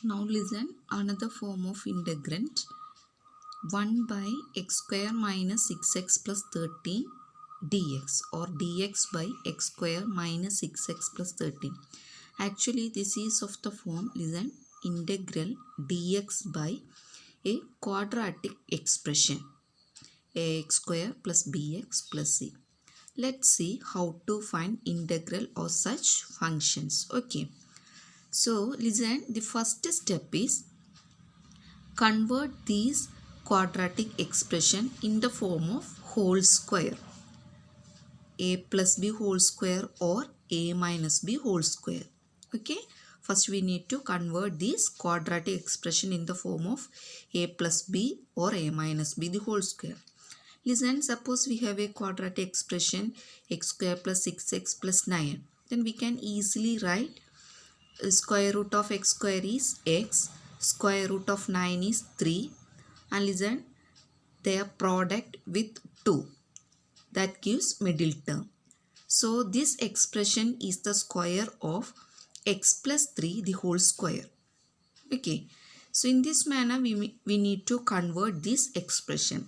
Now listen, another form of integrand 1 by x square minus 6x plus 13 dx or dx by x square minus 6x plus 13. Actually this is of the form, listen, integral dx by a quadratic expression ax square plus bx plus c. Let's see how to find integral of such functions. Okay. So listen, the first step is convert these quadratic expression in the form of whole square. A plus b whole square or a minus b whole square. Okay. First we need to convert this quadratic expression in the form of a plus b or a minus b the whole square. Listen, suppose we have a quadratic expression x square plus 6x plus 9. Then we can easily write square root of x square is x, square root of 9 is 3, and listen, their product with 2, that gives middle term. So this expression is the square of x plus 3 the whole square. Okay, so in this manner we need to convert this expression.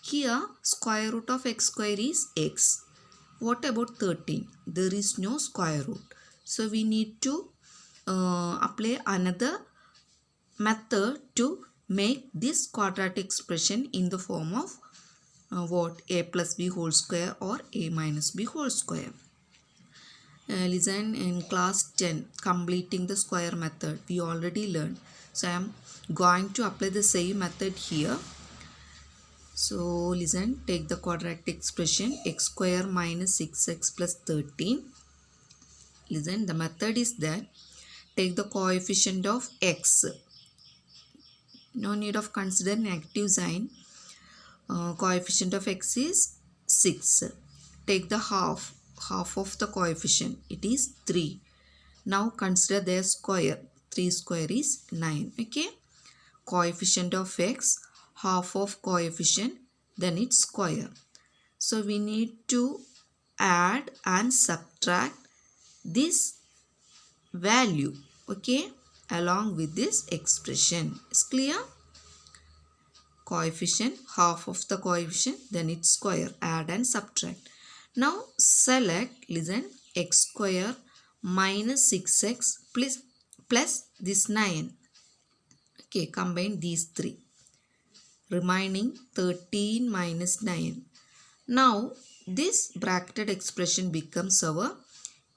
Here square root of x square is x. What about 13? There is no square root. So we need to apply another method to make this quadratic expression in the form of what? A plus b whole square or a minus b whole square. Listen, in class 10, completing the square method, we already learned. So I am going to apply the same method here. So listen, take the quadratic expression x square minus 6x plus 13. Listen, the method is that take the coefficient of x. No need of consider negative sign. Coefficient of x is 6. Take the half of the coefficient. It is 3. Now consider their square. 3 square is 9. Okay. Coefficient of x, half of coefficient, then its square. So we need to add and subtract this value, okay, along with this expression. Is clear? Coefficient, half of the coefficient, then its square, add and subtract. Now select, listen, x square minus 6x plus this 9. Okay, combine these three. Remaining 13 minus 9. Now this bracketed expression becomes our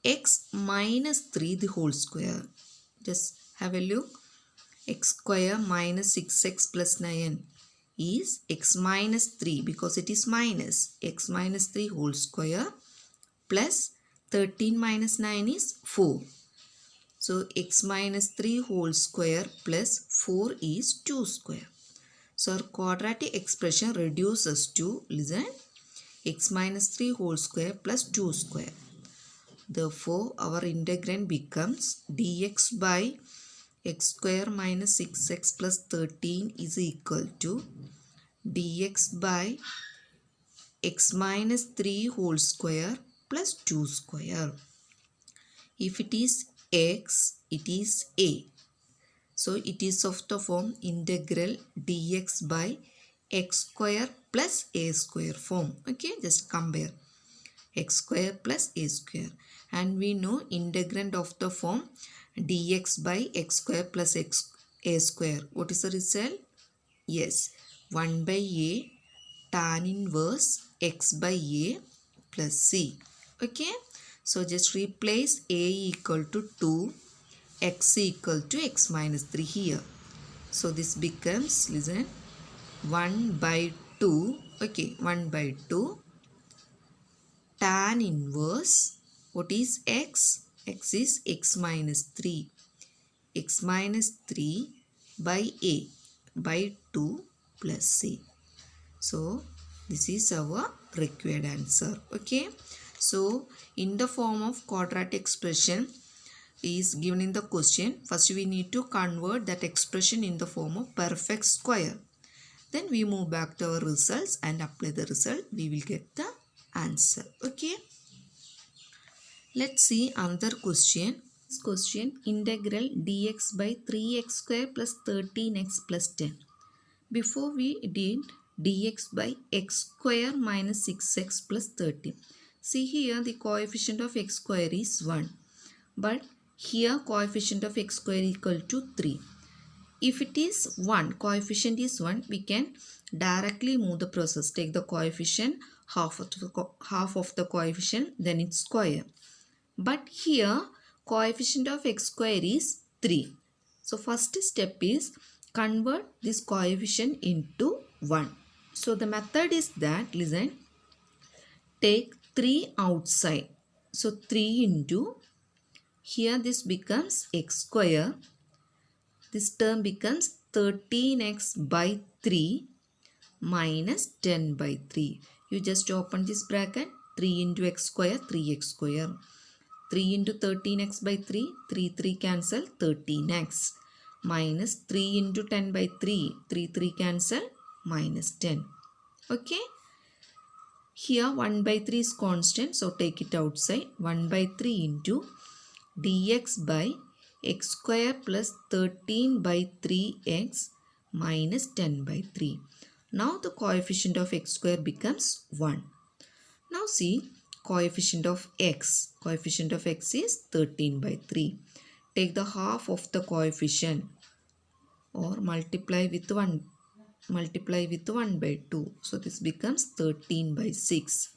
x minus 3 the whole square. Just have a look. X square minus 6x plus 9 is x minus 3 because it is minus. X minus 3 whole square plus 13 minus 9 is 4. So x minus 3 whole square plus 4 is 2 square. So our quadratic expression reduces to, listen, x minus 3 whole square plus 2 square. Therefore, our integrand becomes dx by x square minus 6x plus 13 is equal to dx by x minus 3 whole square plus 2 square. If it is x, it is a. So it is of the form integral dx by x square plus a square form. Okay, just compare x square plus a square. And we know integrand of the form dx by x square plus a square. What is the result? Yes, 1 by a tan inverse x by a plus c. Okay, so just replace a equal to 2, x equal to x minus 3 here. So this becomes, listen, 1 by 2, okay, 1 by 2 tan inverse, what is x? X is x minus 3. X minus 3 by a by 2 plus c. So this is our required answer. Okay. So in the form of quadratic expression is given in the question. First we need to convert that expression in the form of perfect square. Then we move back to our results and apply the result. We will get the answer. Okay. Let's see another question. This question, integral dx by 3x square plus 13x plus 10. Before we did dx by x square minus 6x plus 13. See here the coefficient of x square is 1. But here coefficient of x square equal to 3. If it is 1, coefficient is 1, we can directly move the process. Take the coefficient, half of the coefficient, then its square. But here coefficient of x square is 3. So first step is convert this coefficient into 1. So the method is that, listen, take 3 outside. So 3 into, here this becomes x square. This term becomes 13x by 3 minus 10 by 3. You just open this bracket, 3 into x square, 3x square. 3 into 13x by 3, 3 cancel, 13x. Minus 3 into 10 by 3, 3 cancel, minus 10. Okay. Here 1 by 3 is constant, so take it outside. 1 by 3 into dx by x square plus 13 by 3x minus 10 by 3. Now the coefficient of x square becomes 1. Now see, coefficient of x. Coefficient of x is 13 by 3. Take the half of the coefficient or multiply with 1 by 2. So this becomes 13 by 6.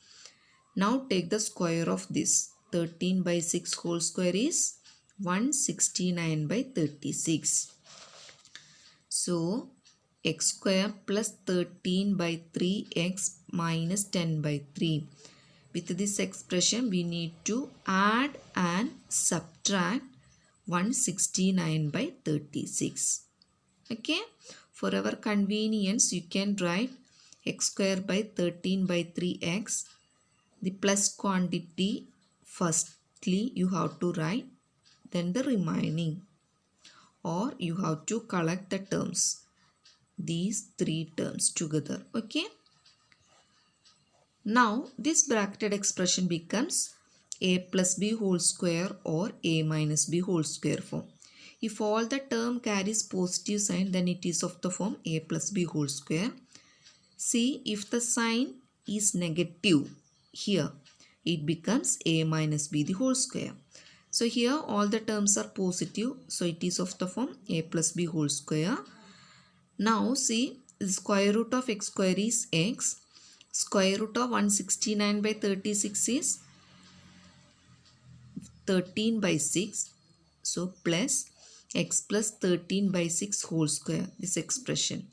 Now take the square of this. 13 by 6 whole square is 169 by 36. So x square plus 13 by 3x minus 10 by 3. With this expression, we need to add and subtract 169 by 36. Okay. For our convenience, you can write x square by 13 by 3x. The plus quantity firstly you have to write, then the remaining. Or you have to collect the terms. These 3 terms together. Okay. Now this bracketed expression becomes a plus b whole square or a minus b whole square form. If all the term carries positive sign, then it is of the form a plus b whole square. See, if the sign is negative here, it becomes a minus b the whole square. So here all the terms are positive, so it is of the form a plus b whole square. Now see, the square root of x square is x. Square root of 169 by 36 is 13 by 6. So plus x plus 13 by 6 whole square, this expression.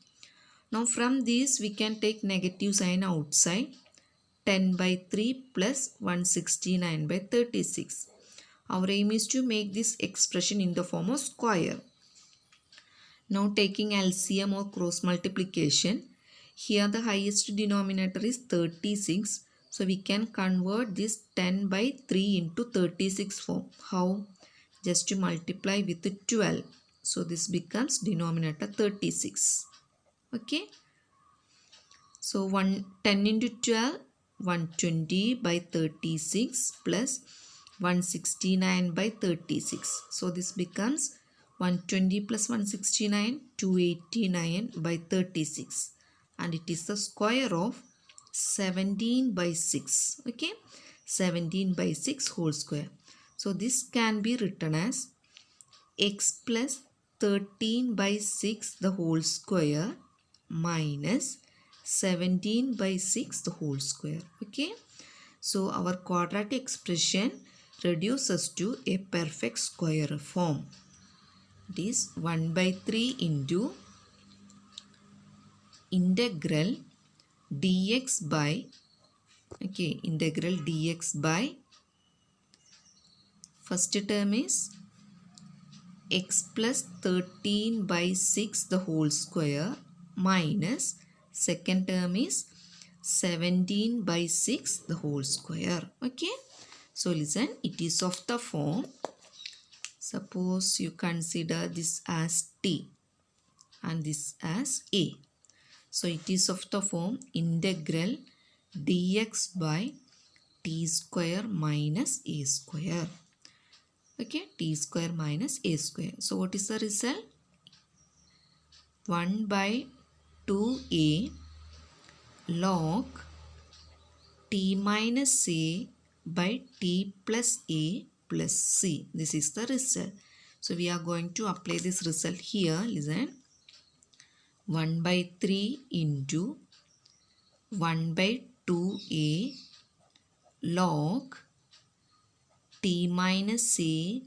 Now from this we can take negative sign outside. 10 by 3 plus 169 by 36. Our aim is to make this expression in the form of square. Now taking LCM or cross multiplication. Here the highest denominator is 36. So we can convert this 10 by 3 into 36 form. How? Just to multiply with 12. So this becomes denominator 36. Okay. So 10 into 12, 120 by 36 plus 169 by 36. So this becomes 120 plus 169, 289 by 36. And it is the square of 17 by 6. Okay. 17 by 6 whole square. So this can be written as x plus 13 by 6 the whole square minus 17 by 6 the whole square. Okay. So our quadratic expression reduces to a perfect square form. It is 1 by 3 into integral dx by, okay, integral dx by, first term is x plus 13 by 6 the whole square minus second term is 17 by 6 the whole square. Okay. So listen, it is of the form, suppose you consider this as t and this as a. So it is of the form integral dx by t square minus a square. Okay, t square minus a square. So what is the result? 1 by 2a log t minus a by t plus a plus c. This is the result. So we are going to apply this result here. Listen. 1 by 3 into 1 by 2a log t minus a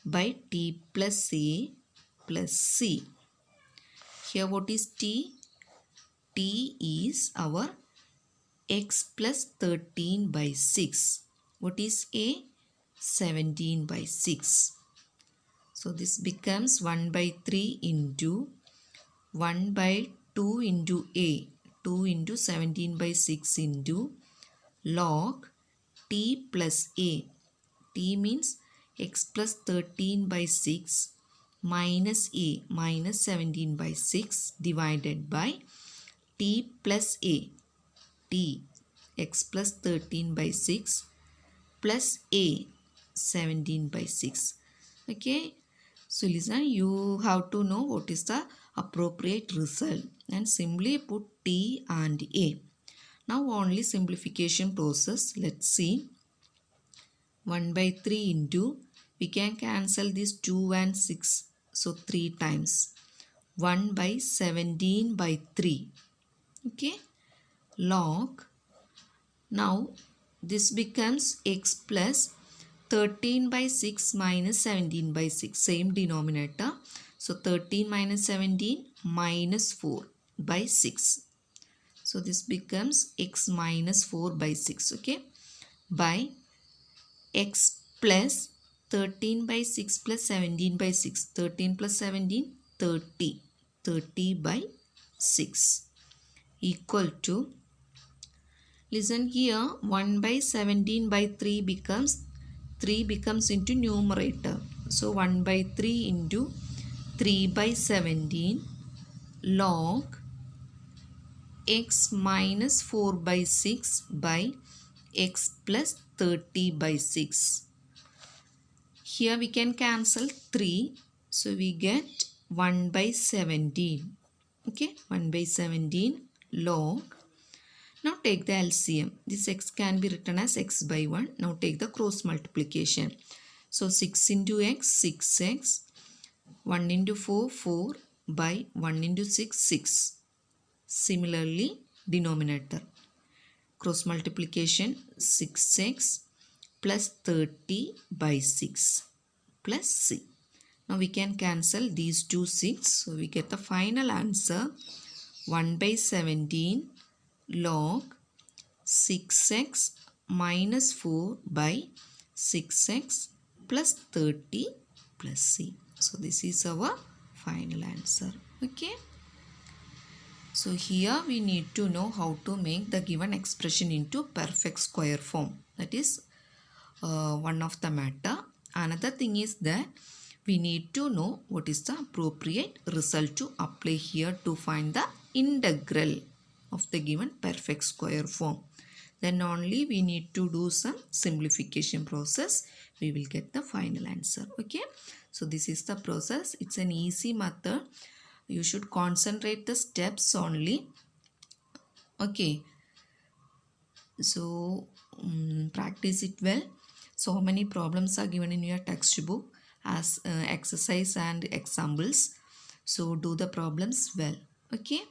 by t plus a plus c. Here what is t? T is our x plus 13 by 6. What is a? 17 by 6. So this becomes 1 by 3 into 1 by 2 into a. 2 into 17 by 6 into log t plus a. T means x plus 13 by 6 minus a minus 17 by 6 divided by t plus a. T x plus 13 by 6 plus a 17 by 6. Okay. So listen, you have to know what is the appropriate result and simply put t and a. Now only simplification process. Let's see. 1 by 3 into, we can cancel this 2 and 6. So 3 times. 1 by 17 by 3. Okay. Log. Now this becomes x plus 13 by 6 minus 17 by 6. Same denominator. So 13 minus 17 minus 4 by 6. So this becomes x minus 4 by 6. Okay. By x plus 13 by 6 plus 17 by 6. 13 plus 17, 30. 30 by 6 equal to, listen here, 1 by 17 by 3 becomes, 3 becomes into numerator. So 1 by 3 into 3 by 17 log x minus 4 by 6 by x plus 30 by 6. Here we can cancel 3. So we get 1 by 17. Okay, 1 by 17 log. Now take the LCM. This x can be written as x by 1. Now take the cross multiplication. So 6 into x, 6x. 1 into 4, 4 by 1 into 6, 6. Similarly, denominator. Cross multiplication 6x plus 30 by 6 plus c. Now we can cancel these two 6. So we get the final answer 1 by 17 log 6x minus 4 by 6x plus 30 plus c. So this is our final answer. Okay. So here we need to know how to make the given expression into perfect square form. That is one of the matter. Another thing is that we need to know what is the appropriate result to apply here to find the integral of the given perfect square form. Then only we need to do some simplification process. We will get the final answer. Okay. So this is the process. It's an easy method. You should concentrate the steps only. Okay. So practice it well. So many problems are given in your textbook as exercise and examples. So do the problems well. Okay.